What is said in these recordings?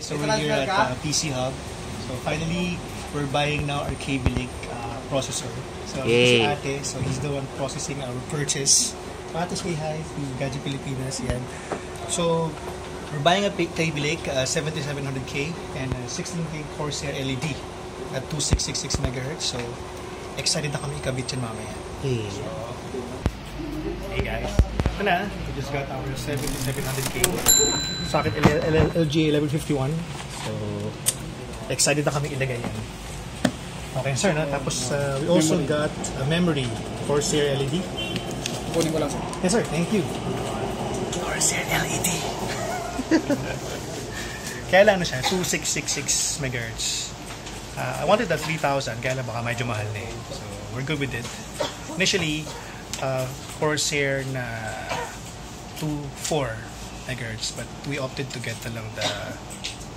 So we're here at PC Hub. So finally, we're buying now our Kaby Lake processor. So si Ate, so he's the one processing our purchase. Ate, say hi to Gadget Pilipinas. Yan. So we're buying a Kaby Lake 7700K and a 16K Corsair LED at 2666 MHz. So excited na kami ikabit yan mamaya. Hey guys, ito na. We just got our 7700K socket LG 1151. So excited na kami ilagay yan. Okay sir, no? Tapos we also got a memory Corsair LED. Kunin ko lang sir. Yes sir, thank you. Corsair LED. Kaya lang na siya, 2666 MHz. I wanted the 3000, kaya lang baka medyo mahal na eh. So we're good with it. Initially, Corsair na 24 MHz, but we opted to get lang the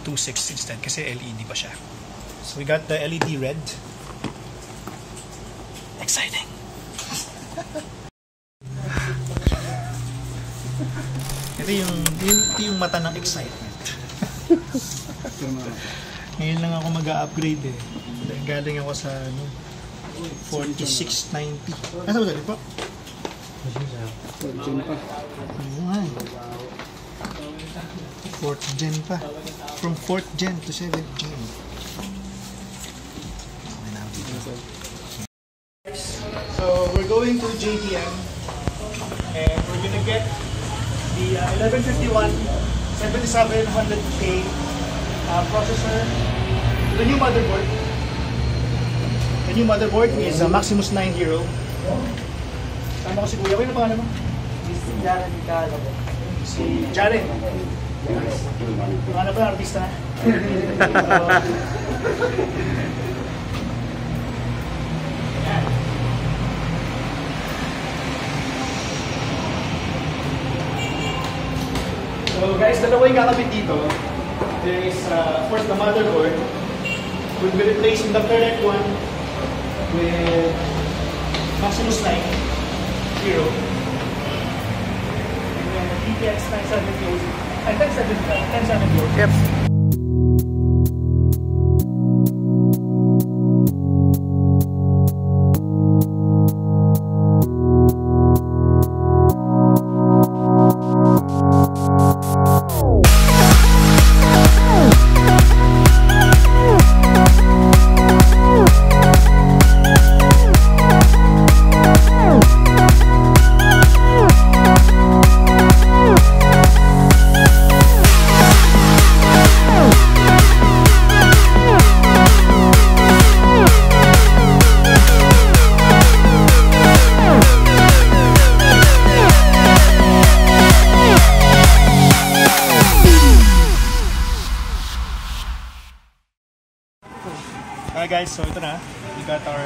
26 instead kasi LED pa siya. So we got the LED red. Exciting! ito yung mata ng excitement. Ngayon lang ako mag-upgrade eh. Galing ako sa 4690. Nasa ba sa po? 4th gen pa. Ayun. 4th gen pa. From 4th gen to 7th gen. So we're going to JDM and we're gonna get the 1151 7700K processor. The new motherboard. The new motherboard is a Maximus 9 Hero. Tama ko si Kuya. Ano pangalan mo? Si Jaren Nicalo. Si Jaren. Ano ba artista? So guys, dalawa yung kakabit dito. There is first the motherboard. We'll be replacing the current one with Maximus 9 Hero. And then the GTX 970 and 1070. Yep. Alright guys, so ito na. We got our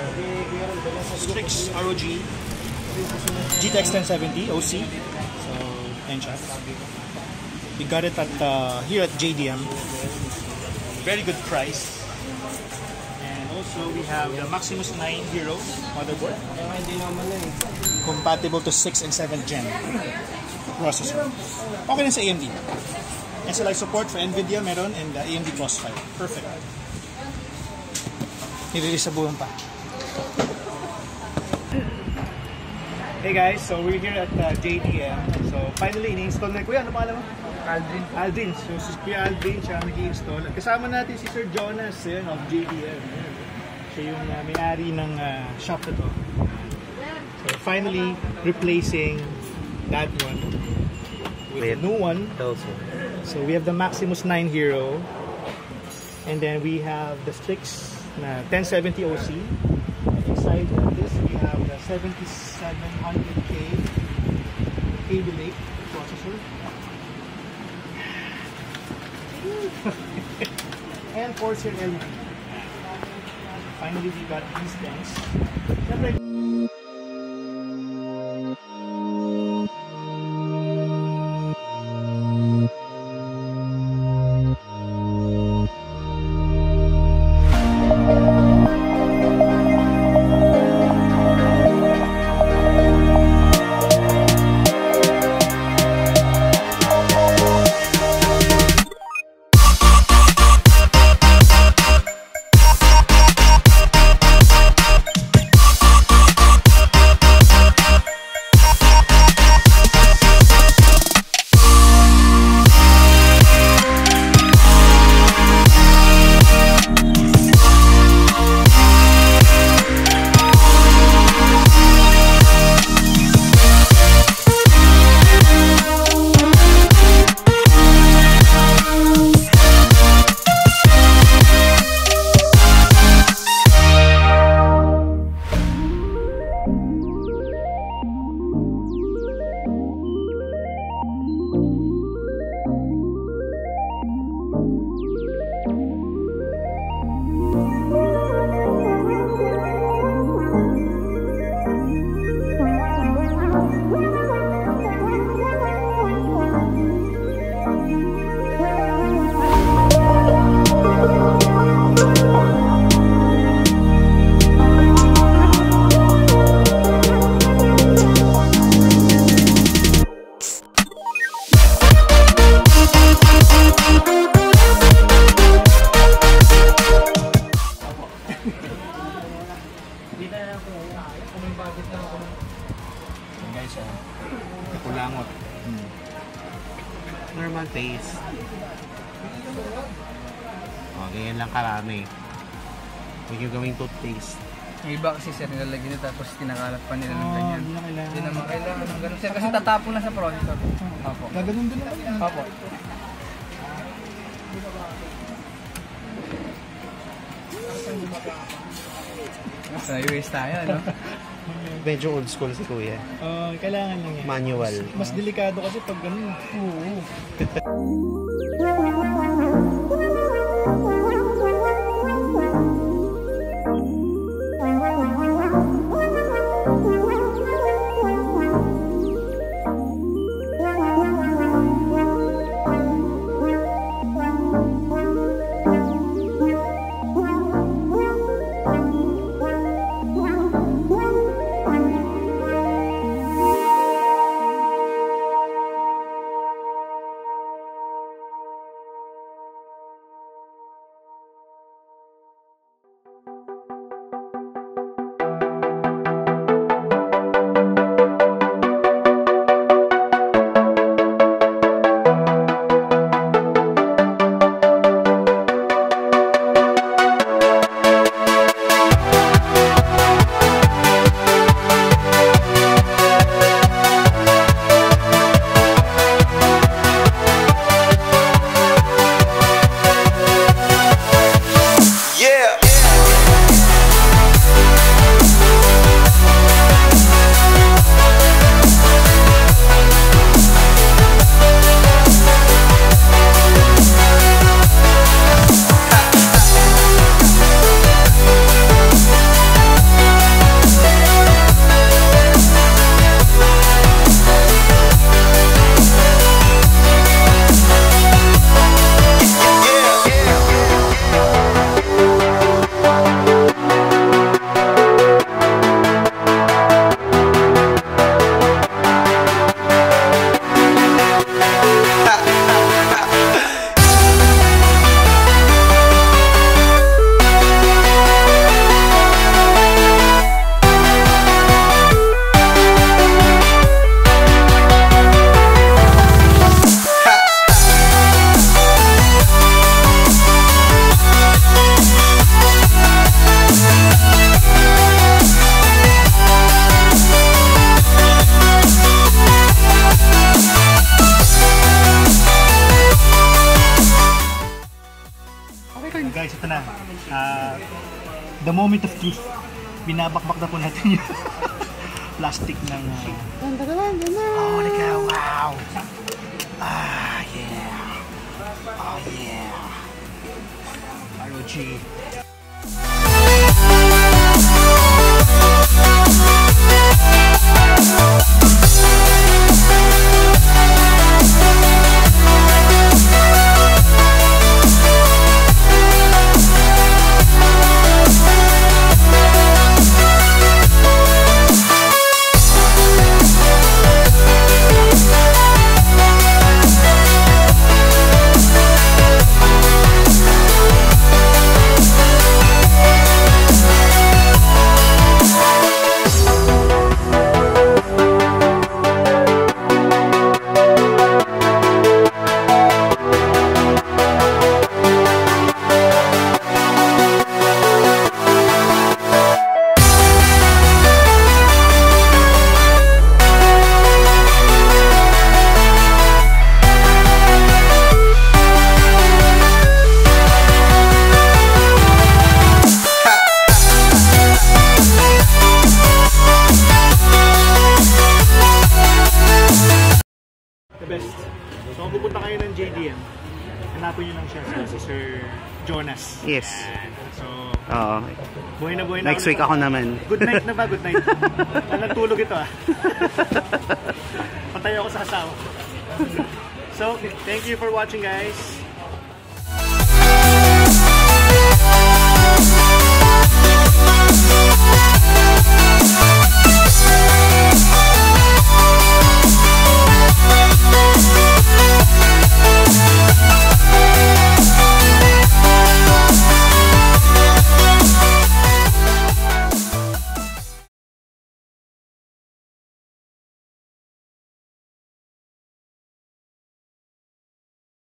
Strix ROG GTX 1070 OC. So, yan siya. We got it at here at JDM. Very good price. And also we have the Maximus 9 Hero motherboard. Compatible to 6 and 7 gen processor. Okay na sa AMD. SLI support for NVIDIA meron and AMD Crossfire. Perfect. Nililis sa buwan pa. Hey guys, so we're here at JDM. So finally, ini-install na. Kuya, ano pangalan mo? Aldrin. Aldrin. So si Kuya Aldrin siya nag-i-install. At kasama natin si Sir Jonas of JDM. Siya yung may-ari ng shop na to. So finally, replacing that one with a new one. So we have the Maximus 9 Hero. And then we have the Strix na 1070 OC. Inside of this, we have the 7700K Kaby Lake processor. And Corsair LED. Finally, we got these things. Yan guys, kakulangot. Normal taste. Ganyan lang karami. Huwag yung gawing toothpaste. Yung iba kasi sir, nilalagyan nila tapos kinakalat pa nila ng ganyan. Hindi na kailangan. Hindi naman kailangan ng ganun sir, kasi tatapon lang sa processor. Opo. Gaganon din naman yan. Opo. So, i-waste tayo, ano? Medyo old school si Kuya. Kailangan lang yan. Manual. Mas delikado kasi pag ganun. Oo. Guys, ito na. The moment of truth. Binabakbak na po natin yung plastic ng... Oh, look at, wow! Ah, yeah! Oh, yeah! ROG. Best. So kung pupunta kayo ng JDM, hanapin nyo lang siya si Sir Jonas. Yes. So, buhay na next week ako naman. Good night na ba? Good night. Nagtulog ito Patay ako sa asawa. So, thank you for watching guys.